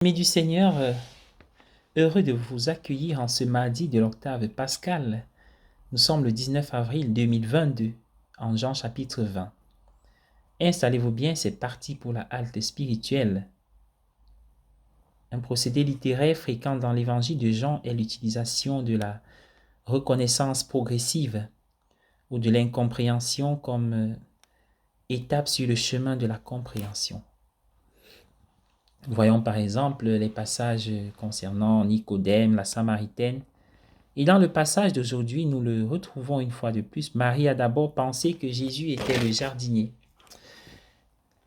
Amis du Seigneur, heureux de vous accueillir en ce mardi de l'octave pascale. Nous sommes le 19 avril 2022, en Jean chapitre 20. Installez-vous bien, c'est parti pour la halte spirituelle. Un procédé littéraire fréquent dans l'évangile de Jean est l'utilisation de la reconnaissance progressive ou de l'incompréhension comme étape sur le chemin de la compréhension. Voyons par exemple les passages concernant Nicodème, la Samaritaine. Et dans le passage d'aujourd'hui, nous le retrouvons une fois de plus. Marie a d'abord pensé que Jésus était le jardinier.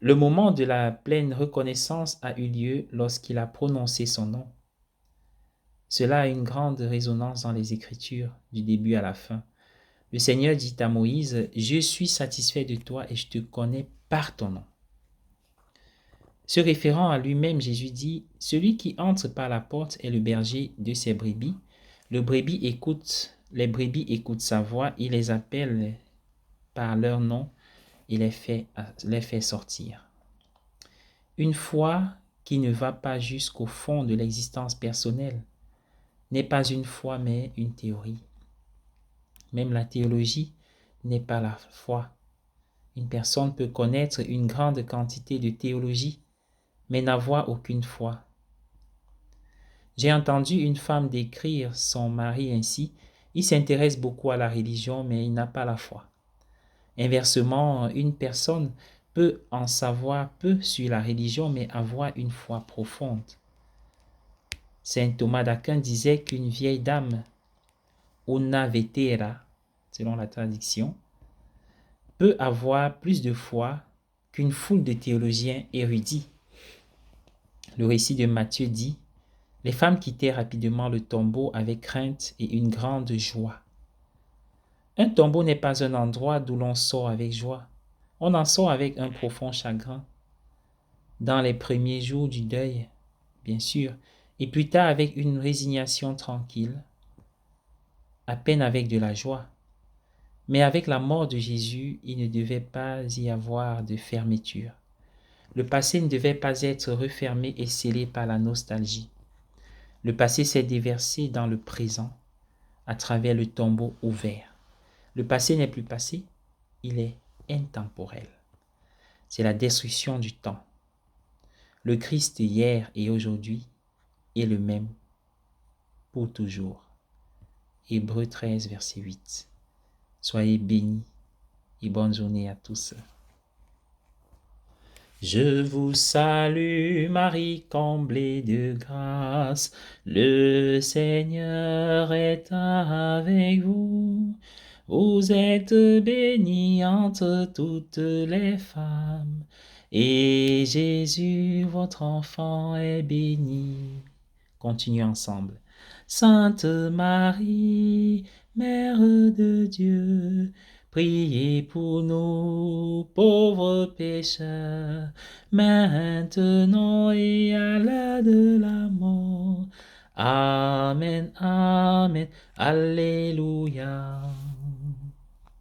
Le moment de la pleine reconnaissance a eu lieu lorsqu'il a prononcé son nom. Cela a une grande résonance dans les Écritures, du début à la fin. Le Seigneur dit à Moïse, « Je suis satisfait de toi et je te connais par ton nom. » Se référant à lui-même, Jésus dit, « Celui qui entre par la porte est le berger de ses brebis. Les brebis écoutent sa voix, il les appelle par leur nom et les fait sortir. » Une foi qui ne va pas jusqu'au fond de l'existence personnelle n'est pas une foi mais une théorie. Même la théologie n'est pas la foi. Une personne peut connaître une grande quantité de théologie mais n'avoir aucune foi. J'ai entendu une femme décrire son mari ainsi, il s'intéresse beaucoup à la religion, mais il n'a pas la foi. Inversement, une personne peut en savoir peu sur la religion, mais avoir une foi profonde. Saint Thomas d'Aquin disait qu'une vieille dame, una vetera, selon la traduction, peut avoir plus de foi qu'une foule de théologiens érudits. Le récit de Matthieu dit, « Les femmes quittaient rapidement le tombeau avec crainte et une grande joie. » Un tombeau n'est pas un endroit d'où l'on sort avec joie. On en sort avec un profond chagrin. Dans les premiers jours du deuil, bien sûr, et plus tard avec une résignation tranquille, à peine avec de la joie. Mais avec la mort de Jésus, il ne devait pas y avoir de fermeture. Le passé ne devait pas être refermé et scellé par la nostalgie. Le passé s'est déversé dans le présent à travers le tombeau ouvert. Le passé n'est plus passé, il est intemporel. C'est la destruction du temps. Le Christ hier et aujourd'hui est le même pour toujours. Hébreux 13, verset 8. Soyez bénis et bonne journée à tous. Je vous salue Marie, comblée de grâce, le Seigneur est avec vous. Vous êtes bénie entre toutes les femmes, et Jésus, votre enfant, est béni. Continuons ensemble. Sainte Marie, Mère de Dieu, priez pour nous, pauvres pécheurs, maintenant et à l'heure de la mort. Amen, Amen, Alléluia.